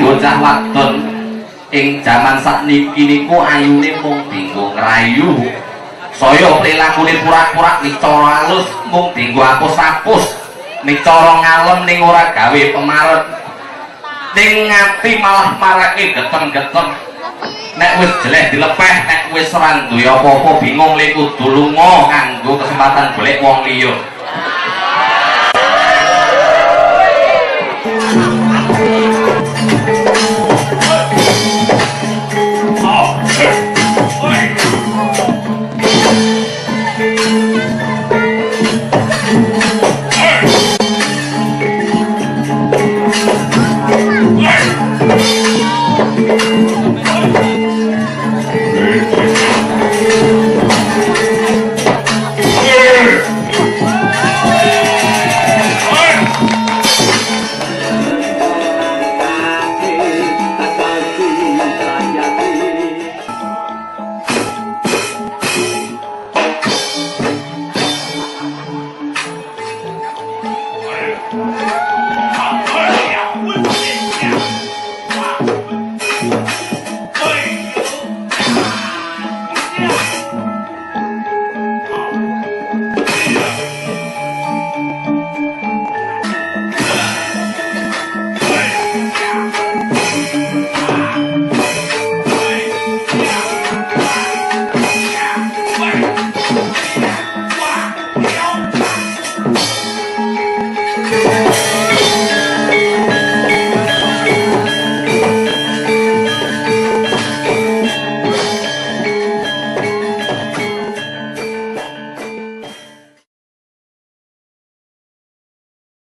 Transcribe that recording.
bocah wadon ing jaman sakniki niku ayune mung dienggo ngrayu saya prilakune pura-pura ning cara alus mung dienggo apus-apus ning cara ngalem ning ora gawe pemaret ning ngati malah marake getem-getem nek wis jeleh dilepeh nek wis ora duwe apa-apa bingung le kudu lunga kanggo kesempatan golek wong liya.